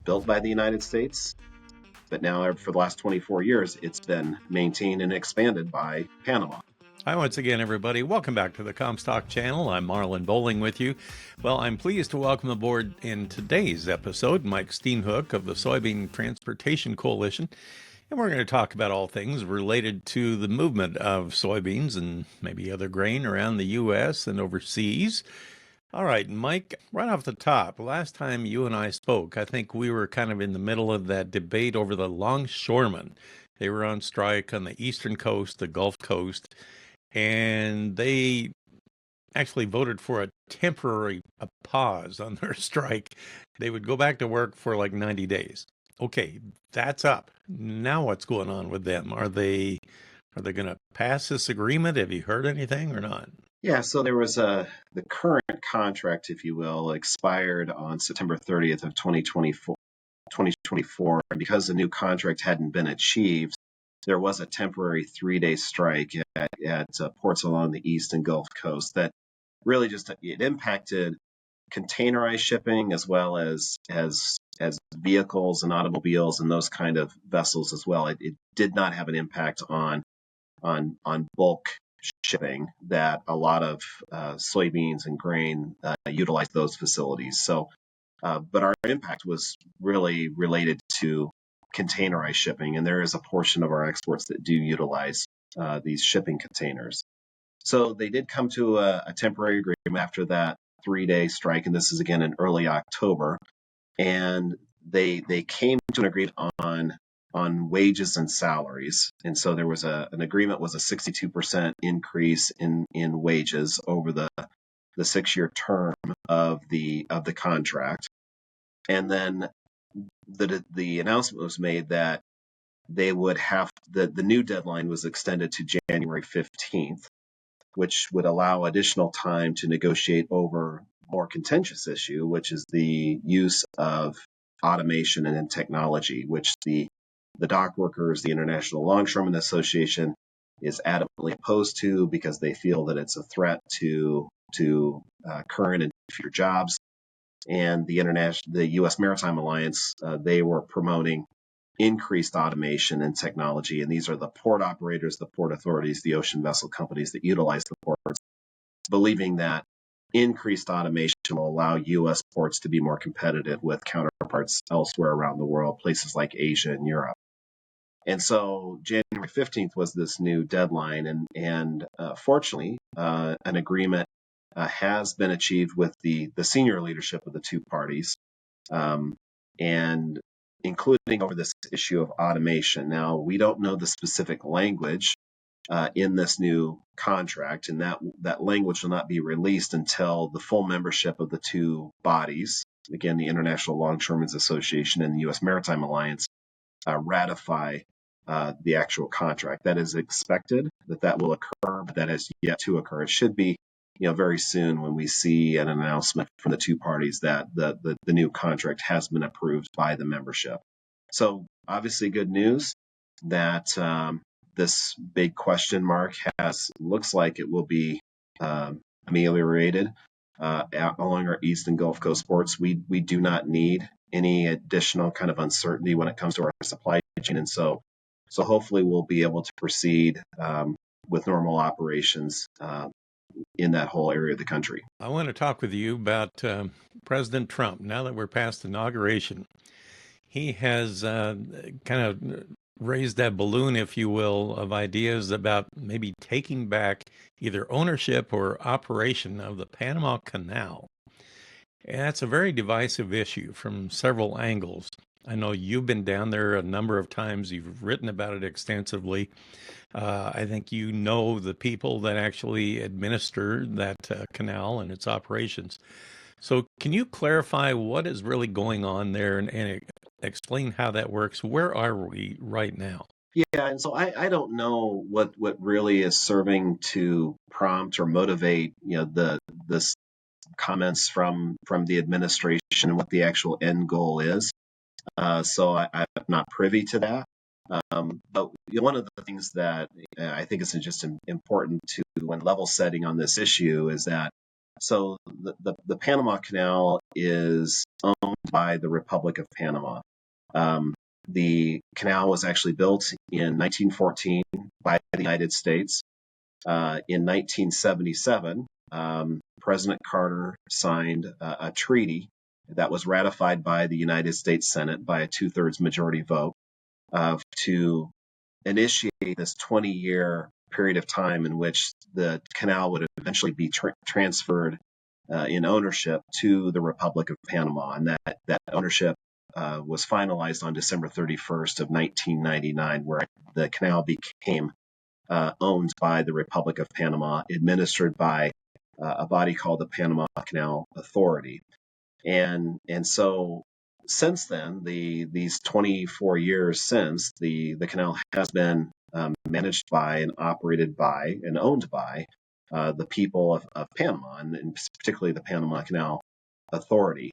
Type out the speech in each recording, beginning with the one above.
built by the United States, but now for the last 24 years, it's been maintained and expanded by Panama. Hi once again, everybody. Welcome back to the Comstock channel. I'm Marlin Bohling with you. Well, I'm pleased to welcome aboard in today's episode Mike Steenhook of the Soybean Transportation Coalition. And we're going to talk about all things related to the movement of soybeans and maybe other grain around the U.S. and overseas. All right, Mike, right off the top, last time you and I spoke, I think we were kind of in the middle of that debate over the longshoremen. They were on strike on the eastern coast, the Gulf Coast, and they actually voted for a temporary pause on their strike. They would go back to work for like 90 days. Okay, that's up. Now what's going on with them? Are they going to pass this agreement? Have you heard anything or not? Yeah, so there was the current contract, if you will, expired on September 30th of 2024. And because the new contract hadn't been achieved, there was a temporary 3-day strike at ports along the east and Gulf Coast that really just it impacted containerized shipping as well as vehicles and automobiles and those kind of vessels as well. It did not have an impact on bulk shipping that a lot of soybeans and grain utilize those facilities. So, but our impact was really related to containerized shipping, and there is a portion of our exports that do utilize these shipping containers. So they did come to a temporary agreement after that 3-day strike, and this is again in early October, and they came to an agreement on wages and salaries. And so there was an agreement was a 62% increase in wages over the 6-year term of the contract. And then the announcement was made that they would have the new deadline was extended to January 15th, which would allow additional time to negotiate over more contentious issue, which is the use of automation and technology, which the dock workers, the International Longshoremen Association, is adamantly opposed to because they feel that it's a threat to current and future jobs. And the U.S. Maritime Alliance, they were promoting increased automation and technology. And these are the port operators, the port authorities, the ocean vessel companies that utilize the ports, believing that increased automation will allow U.S. ports to be more competitive with counterparts elsewhere around the world, places like Asia and Europe. And so January 15th was this new deadline. And fortunately, an agreement has been achieved with the senior leadership of the two parties, and including over this issue of automation. Now, we don't know the specific language in this new contract, and that language will not be released until the full membership of the two bodies, again, the International Longshoremen's Association and the U.S. Maritime Alliance, ratify the actual contract. That is expected that will occur, but that has yet to occur. It should be very soon when we see an announcement from the two parties that the new contract has been approved by the membership. So obviously good news that this big question mark looks like it will be ameliorated along our East and Gulf Coast ports. We do not need any additional kind of uncertainty when it comes to our supply chain. And so hopefully we'll be able to proceed with normal operations in that whole area of the country. I want to talk with you about President Trump. Now that we're past inauguration, he has kind of raised that balloon, if you will, of ideas about maybe taking back either ownership or operation of the Panama Canal. And that's a very divisive issue from several angles. I know you've been down there a number of times. You've written about it extensively. I think you know the people that actually administer that canal and its operations. So can you clarify what is really going on there and explain how that works? Where are we right now? Yeah, and so I don't know what really is serving to prompt or motivate the comments from the administration and what the actual end goal is. So I'm not privy to that. But one of the things that I think is just important to when level setting on this issue is that So the Panama Canal is owned by the Republic of Panama. The canal was actually built in 1914 by the United States. In 1977, President Carter signed a treaty that was ratified by the United States Senate by a 2/3 majority vote to initiate this 20-year period of time in which the canal would eventually be transferred in ownership to the Republic of Panama. And that ownership was finalized on December 31st of 1999, where the canal became owned by the Republic of Panama, administered by a body called the Panama Canal Authority. And so since then, these 24 years since, the canal has been managed by and operated by and owned by the people of Panama, and particularly the Panama Canal Authority.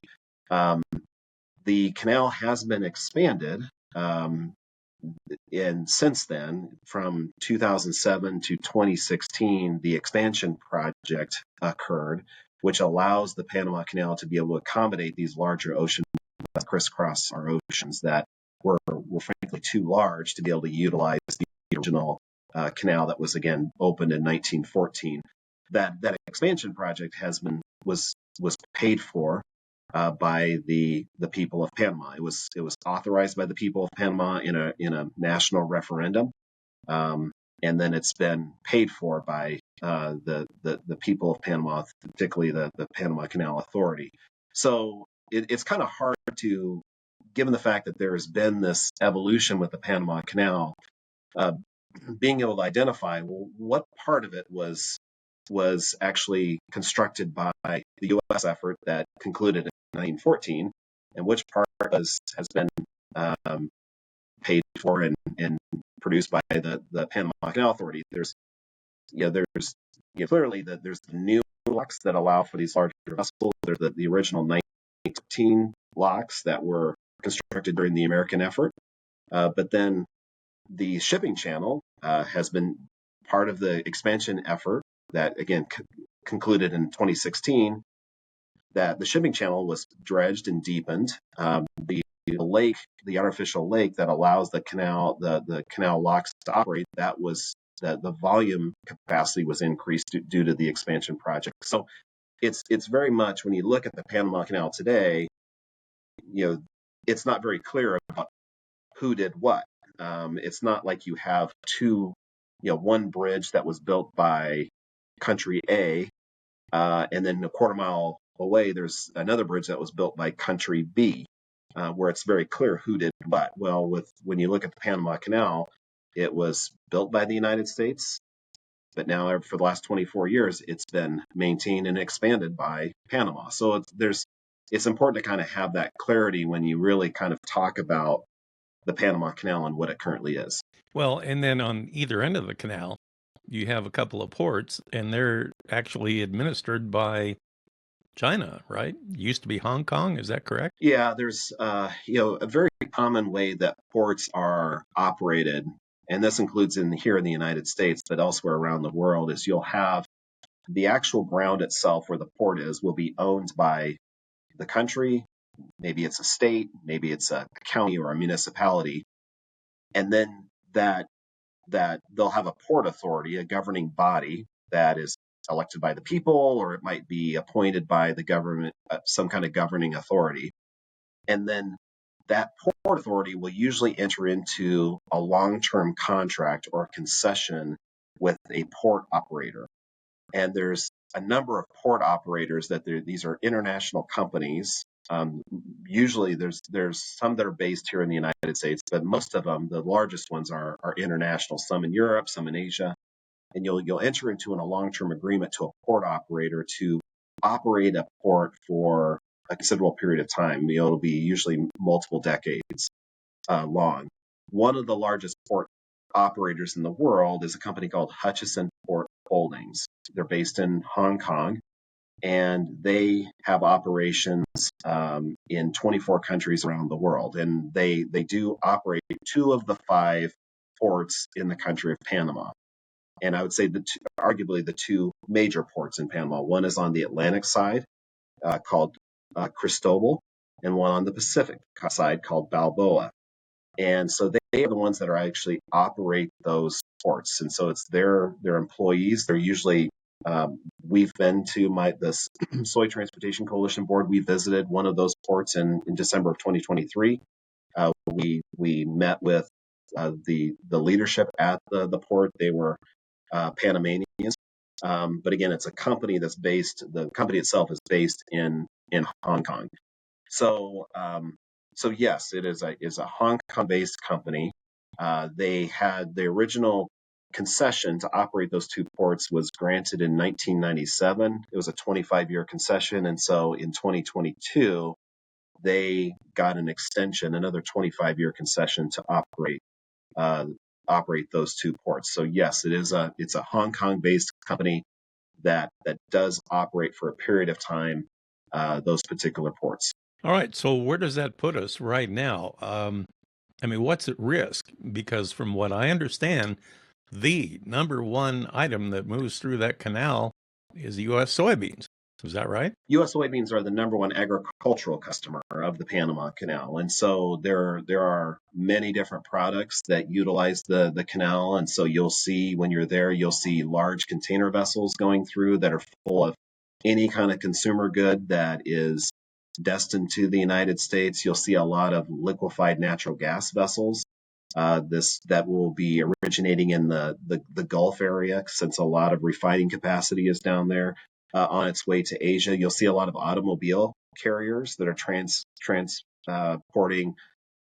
The canal has been expanded, and since then, from 2007 to 2016, the expansion project occurred, which allows the Panama Canal to be able to accommodate these larger oceans that crisscross our oceans that were frankly too large to be able to utilize the original canal that was again opened in 1914. That expansion project was paid for by the people of Panama. It was authorized by the people of Panama in a national referendum, and then it's been paid for by the people of Panama, particularly the Panama Canal Authority. So it's kind of hard to, given the fact that there has been this evolution with the Panama Canal, being able to identify, well, what part of it was actually constructed by the U.S. effort that concluded in 1914, and which part has been paid for and produced by the Panama Canal Authority. There's clearly there's the new locks that allow for these larger vessels. There's the original 1915 locks that were constructed during the American effort, but then the shipping channel has been part of the expansion effort that again concluded in 2016. That the shipping channel was dredged and deepened. The lake, the artificial lake that allows the canal locks to operate, that was the volume capacity was increased due to the expansion project. So it's very much, when you look at the Panama Canal today, it's not very clear about who did what. It's not like you have one bridge that was built by country A, and then a quarter mile away, there's another bridge that was built by country B, where it's very clear who did what. Well, when you look at the Panama Canal, it was built by the United States, but now for the last 24 years, it's been maintained and expanded by Panama. So it's important to kind of have that clarity when you really kind of talk about the Panama Canal and what it currently is. Well, and then on either end of the canal, you have a couple of ports, and they're actually administered by China, right? Used to be Hong Kong. Is that correct? Yeah, there's a very common way that ports are operated, and this includes here in the United States, but elsewhere around the world, is you'll have the actual ground itself where the port is will be owned by the country. Maybe it's a state, maybe it's a county or a municipality, and then that they'll have a port authority, a governing body that is elected by the people, or it might be appointed by the government, some kind of governing authority. And then that port authority will usually enter into a long-term contract or a concession with a port operator. And there's a number of port operators these are international companies. Usually there's some that are based here in the United States, but most of them, the largest ones are international, some in Europe, some in Asia. And you'll enter into a long-term agreement to a port operator to operate a port for a considerable period of time. It'll be usually multiple decades long. One of the largest port operators in the world is a company called Hutchison Port Holdings. They're based in Hong Kong, and they have operations in 24 countries around the world. And they do operate 2 of the 5 ports in the country of Panama. And I would say arguably the two major ports in Panama. One is on the Atlantic side, called Cristobal, and one on the Pacific side called Balboa. And so they are the ones that are actually operate those ports. And so it's their employees. They're usually, we've been to the Soy Transportation Coalition board. We visited one of those ports in December of 2023. We met with the leadership at the port. They were Panamanians. But again, it's a company the company itself is based in Hong Kong. So, so yes, it is a Hong Kong-based company. They had the original concession to operate those two ports was granted in 1997. It was a 25-year concession, and so in 2022, they got an extension, another 25-year concession to operate those two ports. So yes, it's a Hong Kong-based company that does operate for a period of time those particular ports. All right. So where does that put us right now? I mean, what's at risk? Because from what I understand, the number one item that moves through that canal is U.S. soybeans. Is that right? U.S. soybeans are the number one agricultural customer of the Panama Canal. And so there are many different products that utilize the canal. And so you'll see when you're there, you'll see large container vessels going through that are full of any kind of consumer good that is destined to the United States. You'll see a lot of liquefied natural gas vessels. That will be originating in the Gulf area, since a lot of refining capacity is down there. On its way to Asia, you'll see a lot of automobile carriers that are transporting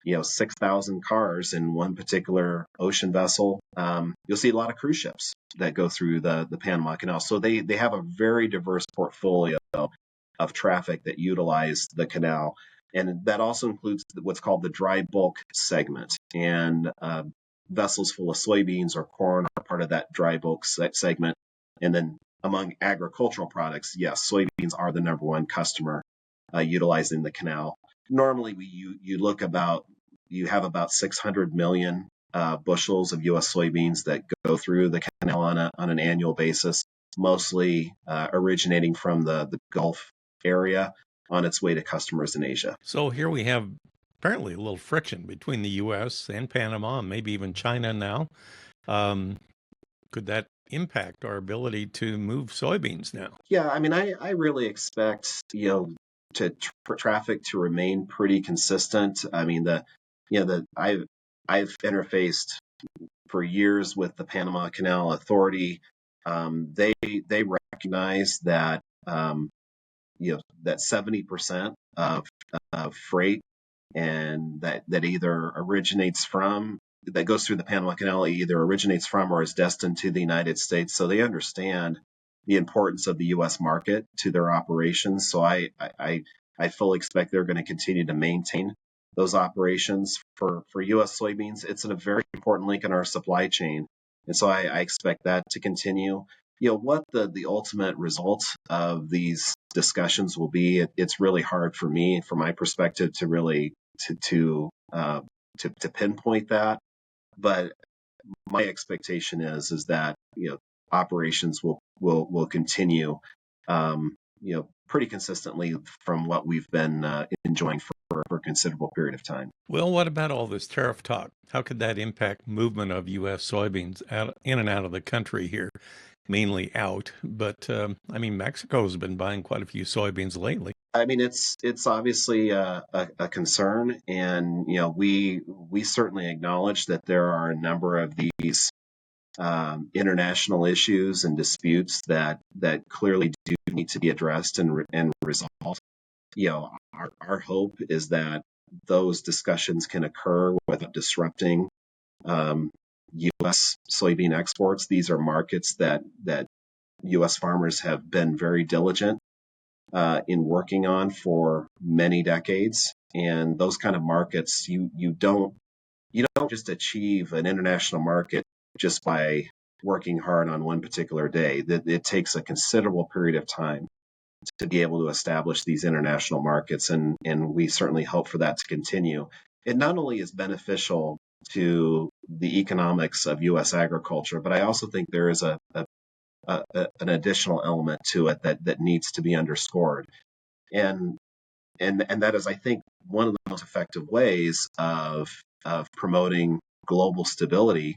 6,000 cars in one particular ocean vessel. You'll see a lot of cruise ships that go through the Panama Canal. So they have a very diverse portfolio of traffic that utilize the canal. And that also includes what's called the dry bulk segment. And vessels full of soybeans or corn are part of that dry bulk segment. And then among agricultural products, yes, soybeans are the number one customer utilizing the canal. Normally, you have about 600 million bushels of U.S. soybeans that go through the canal on an annual basis, mostly originating from the Gulf area on its way to customers in Asia. So here we have apparently a little friction between the U.S. and Panama, and maybe even China now. Could that impact our ability to move soybeans now? Yeah, I mean, I really expect traffic to remain pretty consistent. I mean, I've interfaced for years with the Panama Canal Authority. They recognize that that 70% of freight and that either originates from that goes through the Panama Canal either originates from or is destined to the United States. So they understand the importance of the U.S. market to their operations. So I fully expect they're going to continue to maintain those operations for U.S. soybeans. It's a very important link in our supply chain. And so I expect that to continue. What the ultimate result of these discussions will be, it's really hard for me, from my perspective, to really to pinpoint that. But my expectation is that operations will continue pretty consistently from what we've been enjoying for a considerable period of time. Well, what about all this tariff talk? How could that impact movement of U.S. soybeans in and out of the country here? Mainly out, but I mean, Mexico's been buying quite a few soybeans lately. I mean, it's obviously a concern, and we certainly acknowledge that there are a number of these international issues and disputes that clearly do need to be addressed and resolved. Our hope is that those discussions can occur without disrupting U.S. soybean exports. These are markets that U.S. farmers have been very diligent in working on for many decades. And those kind of markets, you don't just achieve an international market just by working hard on one particular day. It takes a considerable period of time to be able to establish these international markets, and we certainly hope for that to continue. It not only is beneficial to the economics of U.S. agriculture, but I also think there is an additional element to it that needs to be underscored. And that is, I think, one of the most effective ways of promoting global stability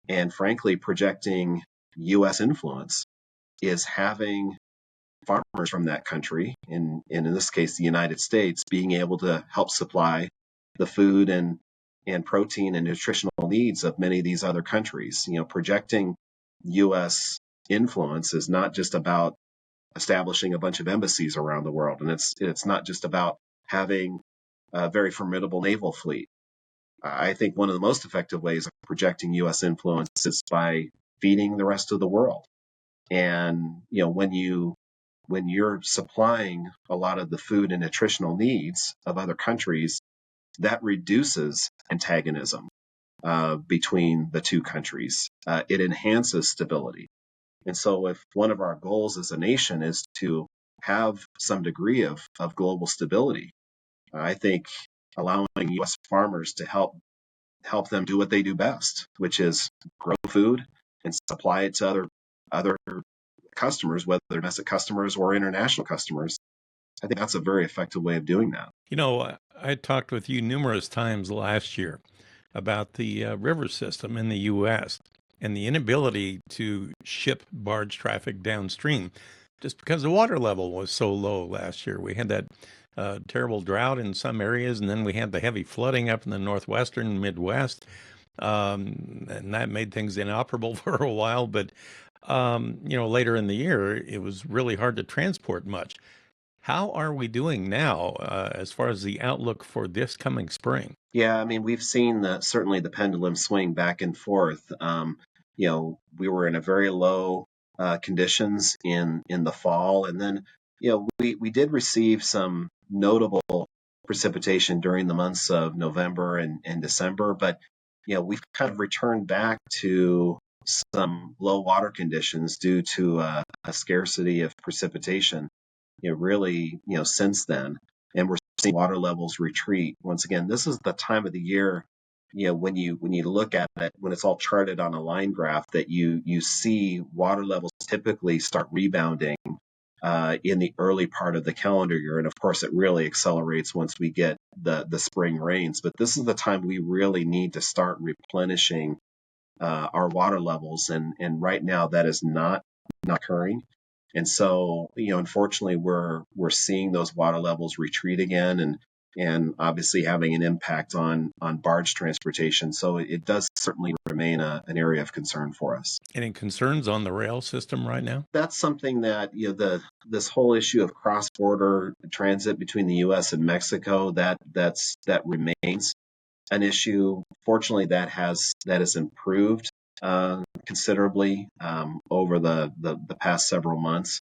and, frankly, projecting U.S. influence is having farmers from that country, in this case, the United States, being able to help supply the food and protein and nutritional needs of many of these other countries. Projecting U.S. influence is not just about establishing a bunch of embassies around the world, and it's not just about having a very formidable naval fleet. I think one of the most effective ways of projecting U.S. influence is by feeding the rest of the world. And when you're supplying a lot of the food and nutritional needs of other countries, that reduces antagonism between the two countries. It enhances stability. And so if one of our goals as a nation is to have some degree of global stability, I think allowing U.S. farmers to help them do what they do best, which is grow food and supply it to other customers, whether domestic customers or international customers. I think that's a very effective way of doing that. I talked with you numerous times last year about the river system in the U.S. and the inability to ship barge traffic downstream just because the water level was so low last year. We had that terrible drought in some areas, and then we had the heavy flooding up in the northwestern Midwest, and that made things inoperable for a while. But later in the year, it was really hard to transport much. How are we doing now as far as the outlook for this coming spring? Yeah, I mean, we've seen certainly the pendulum swing back and forth. We were in a very low conditions in the fall, and then we did receive some notable precipitation during the months of November and December, but we've kind of returned back to some low water conditions due to a scarcity of precipitation, really, since then. And we're seeing water levels retreat. Once again, this is the time of the year, when you look at it, when it's all charted on a line graph, that you see water levels typically start rebounding in the early part of the calendar year. And of course, it really accelerates once we get the spring rains. But this is the time we really need to start replenishing our water levels. And right now that is not occurring. And so, unfortunately, we're seeing those water levels retreat again, and obviously having an impact on barge transportation. So it does certainly remain an area of concern for us. Any concerns on the rail system right now? That's something that, this whole issue of cross-border transit between the U.S. and Mexico, that remains an issue. Fortunately, that has improved considerably over the past several months.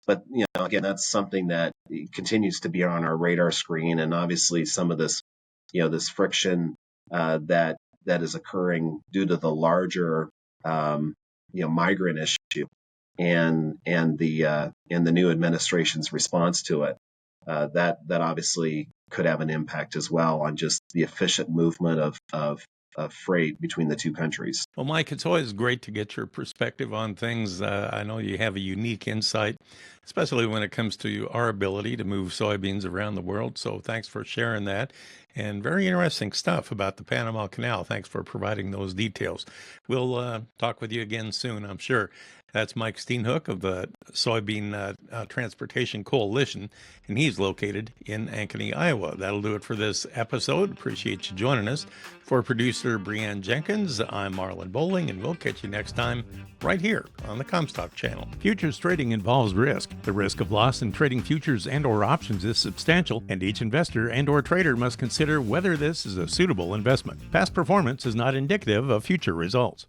But again, that's something that continues to be on our radar screen, and obviously some of this this friction that is occurring due to the larger migrant issue and the new administration's response to it. That obviously could have an impact as well on just the efficient movement of freight between the two countries. Well, Mike, it's always great to get your perspective on things. I know you have a unique insight, especially when it comes to our ability to move soybeans around the world. So thanks for sharing that. And very interesting stuff about the Panama Canal. Thanks for providing those details. We'll talk with you again soon, I'm sure. That's Mike Steenhook of the Soybean Transportation Coalition, and he's located in Ankeny, Iowa. That'll do it for this episode. Appreciate you joining us. For producer Breanne Jenkins, I'm Marlin Bohling, and we'll catch you next time right here on the Comstock Channel. Futures trading involves risk. The risk of loss in trading futures and or options is substantial, and each investor and or trader must consider whether this is a suitable investment. Past performance is not indicative of future results.